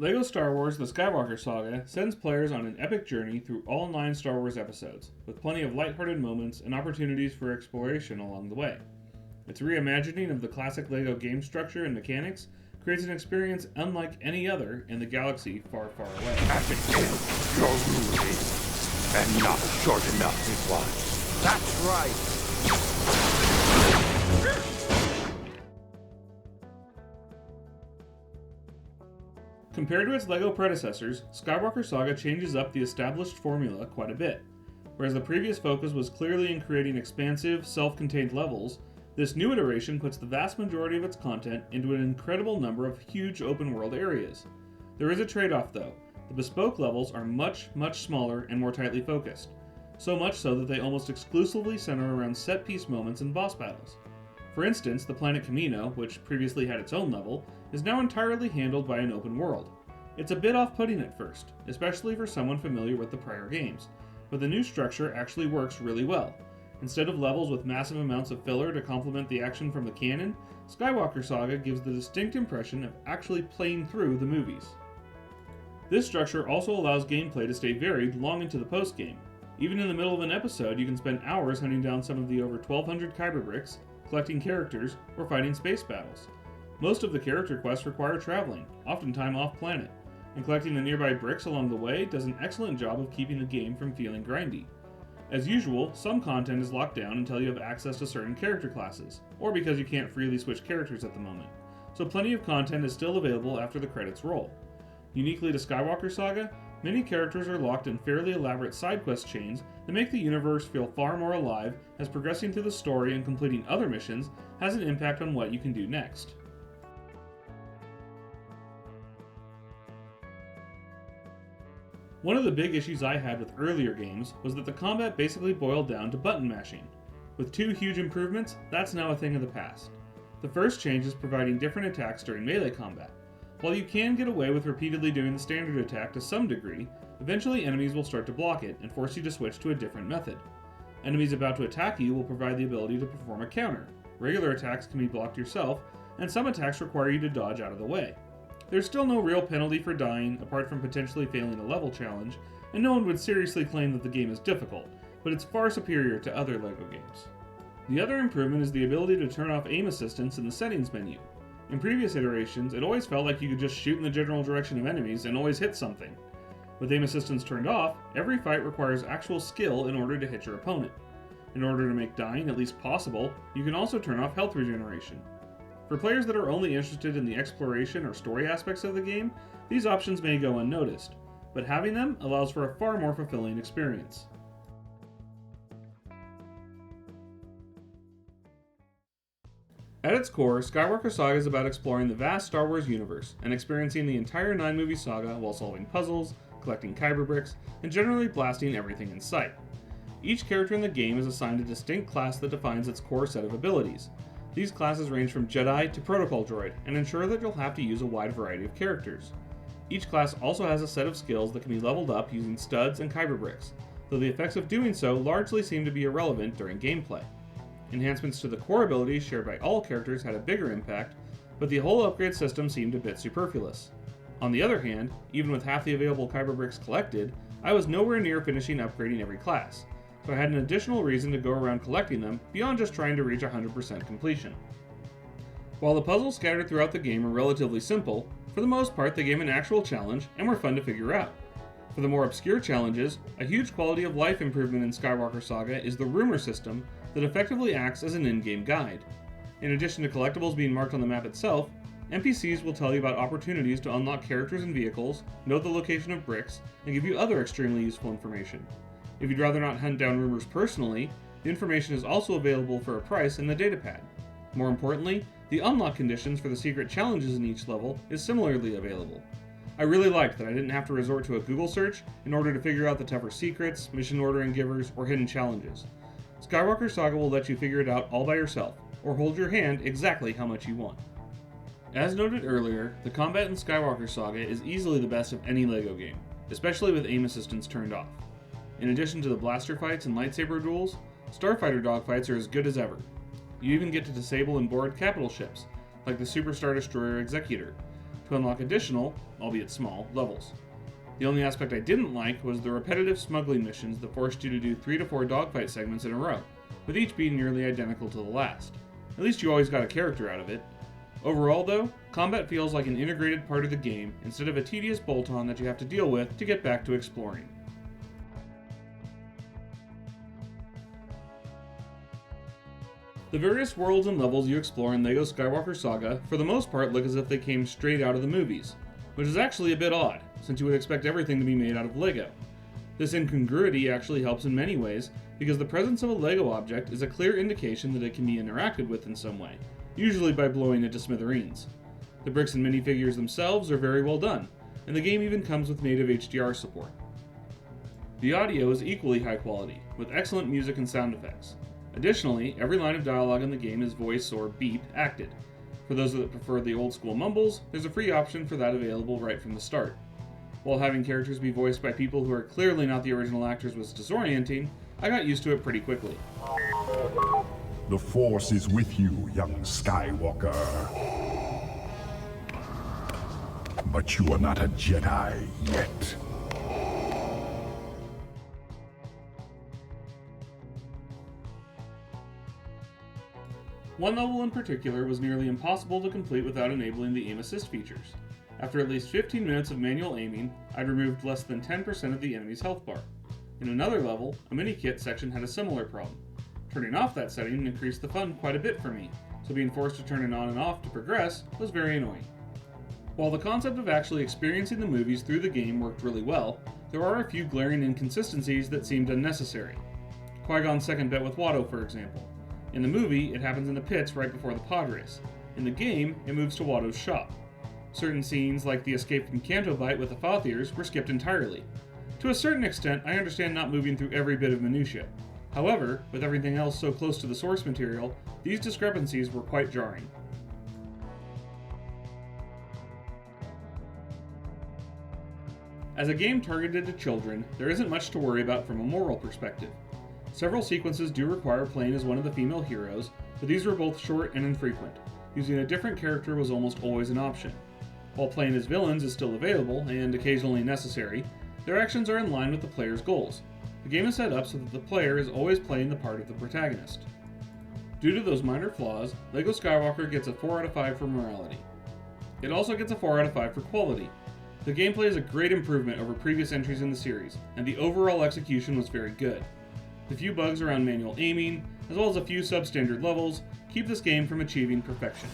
LEGO Star Wars The Skywalker Saga sends players on an epic journey through all 9 Star Wars episodes, with plenty of lighthearted moments and opportunities for exploration along the way. Its reimagining of the classic LEGO game structure and mechanics creates an experience unlike any other in the galaxy far, far away. Your rule is, and not short enough it was. That's right. Compared to its LEGO predecessors, Skywalker Saga changes up the established formula quite a bit. Whereas the previous focus was clearly in creating expansive, self-contained levels, this new iteration puts the vast majority of its content into an incredible number of huge open-world areas. There is a trade-off though. The bespoke levels are much, much smaller and more tightly focused. So much so that they almost exclusively center around set-piece moments and boss battles. For instance, the planet Camino, which previously had its own level, is now entirely handled by an open world. It's a bit off-putting at first, especially for someone familiar with the prior games, but the new structure actually works really well. Instead of levels with massive amounts of filler to complement the action from the canon, Skywalker Saga gives the distinct impression of actually playing through the movies. This structure also allows gameplay to stay varied long into the post-game. Even in the middle of an episode, you can spend hours hunting down some of the over 1,200 Kyber bricks, collecting characters, or fighting space battles. Most of the character quests require traveling, oftentimes off-planet, and collecting the nearby bricks along the way does an excellent job of keeping the game from feeling grindy. As usual, some content is locked down until you have access to certain character classes, or because you can't freely switch characters at the moment, so plenty of content is still available after the credits roll. Uniquely to Skywalker Saga, many characters are locked in fairly elaborate side quest chains that make the universe feel far more alive, as progressing through the story and completing other missions has an impact on what you can do next. One of the big issues I had with earlier games was that the combat basically boiled down to button mashing. With 2 huge improvements, that's now a thing of the past. The first change is providing different attacks during melee combat. While you can get away with repeatedly doing the standard attack to some degree, eventually enemies will start to block it and force you to switch to a different method. Enemies about to attack you will provide the ability to perform a counter. Regular attacks can be blocked yourself, and some attacks require you to dodge out of the way. There's still no real penalty for dying, apart from potentially failing a level challenge, and no one would seriously claim that the game is difficult, but it's far superior to other LEGO games. The other improvement is the ability to turn off aim assistance in the settings menu. In previous iterations, it always felt like you could just shoot in the general direction of enemies and always hit something. With aim assistance turned off, every fight requires actual skill in order to hit your opponent. In order to make dying at least possible, you can also turn off health regeneration. For players that are only interested in the exploration or story aspects of the game, these options may go unnoticed, but having them allows for a far more fulfilling experience. At its core, Skywalker Saga is about exploring the vast Star Wars universe and experiencing the entire 9-movie saga while solving puzzles, collecting Kyber bricks, and generally blasting everything in sight. Each character in the game is assigned a distinct class that defines its core set of abilities. These classes range from Jedi to Protocol Droid and ensure that you'll have to use a wide variety of characters. Each class also has a set of skills that can be leveled up using studs and Kyber bricks, though the effects of doing so largely seem to be irrelevant during gameplay. Enhancements to the core abilities shared by all characters had a bigger impact, but the whole upgrade system seemed a bit superfluous. On the other hand, even with half the available Kyber bricks collected, I was nowhere near finishing upgrading every class, so I had an additional reason to go around collecting them beyond just trying to reach 100% completion. While the puzzles scattered throughout the game are relatively simple, for the most part they gave an actual challenge and were fun to figure out. For the more obscure challenges, a huge quality of life improvement in Skywalker Saga is the rumor system that effectively acts as an in-game guide. In addition to collectibles being marked on the map itself, NPCs will tell you about opportunities to unlock characters and vehicles, note the location of bricks, and give you other extremely useful information. If you'd rather not hunt down rumors personally, the information is also available for a price in the datapad. More importantly, the unlock conditions for the secret challenges in each level is similarly available. I really liked that I didn't have to resort to a Google search in order to figure out the tougher secrets, mission ordering givers, or hidden challenges. Skywalker Saga will let you figure it out all by yourself, or hold your hand exactly how much you want. As noted earlier, the combat in Skywalker Saga is easily the best of any LEGO game, especially with aim assistance turned off. In addition to the blaster fights and lightsaber duels, starfighter dogfights are as good as ever. You even get to disable and board capital ships, like the Super Star Destroyer Executor. to unlock additional, albeit small, levels. The only aspect I didn't like was the repetitive smuggling missions that forced you to do 3 to 4 dogfight segments in a row, with each being nearly identical to the last. At least you always got a character out of it. Overall though, combat feels like an integrated part of the game instead of a tedious bolt-on that you have to deal with to get back to exploring. The various worlds and levels you explore in LEGO Skywalker Saga for the most part look as if they came straight out of the movies, which is actually a bit odd, since you would expect everything to be made out of LEGO. This incongruity actually helps in many ways because the presence of a LEGO object is a clear indication that it can be interacted with in some way, usually by blowing it to smithereens. The bricks and minifigures themselves are very well done, and the game even comes with native HDR support. The audio is equally high quality, with excellent music and sound effects. Additionally, every line of dialogue in the game is voice or beep acted. For those that prefer the old school mumbles, there's a free option for that available right from the start. While having characters be voiced by people who are clearly not the original actors was disorienting, I got used to it pretty quickly. The Force is with you, young Skywalker. But you are not a Jedi yet. One level in particular was nearly impossible to complete without enabling the aim assist features. After at least 15 minutes of manual aiming, I'd removed less than 10% of the enemy's health bar. In another level, a mini-kit section had a similar problem. Turning off that setting increased the fun quite a bit for me, so being forced to turn it on and off to progress was very annoying. While the concept of actually experiencing the movies through the game worked really well, there are a few glaring inconsistencies that seemed unnecessary. Qui-Gon's second bet with Watto, for example. In the movie, it happens in the pits right before the pod race. In the game, it moves to Watto's shop. Certain scenes, like the escape from Canto Bight with the Fathiers, were skipped entirely. To a certain extent, I understand not moving through every bit of minutia. However, with everything else so close to the source material, these discrepancies were quite jarring. As a game targeted to children, there isn't much to worry about from a moral perspective. Several sequences do require playing as one of the female heroes, but these were both short and infrequent. Using a different character was almost always an option. While playing as villains is still available, and occasionally necessary, their actions are in line with the player's goals. The game is set up so that the player is always playing the part of the protagonist. Due to those minor flaws, LEGO Skywalker gets a 4 out of 5 for morality. It also gets a 4 out of 5 for quality. The gameplay is a great improvement over previous entries in the series, and the overall execution was very good. The few bugs around manual aiming, as well as a few substandard levels, keep this game from achieving perfection.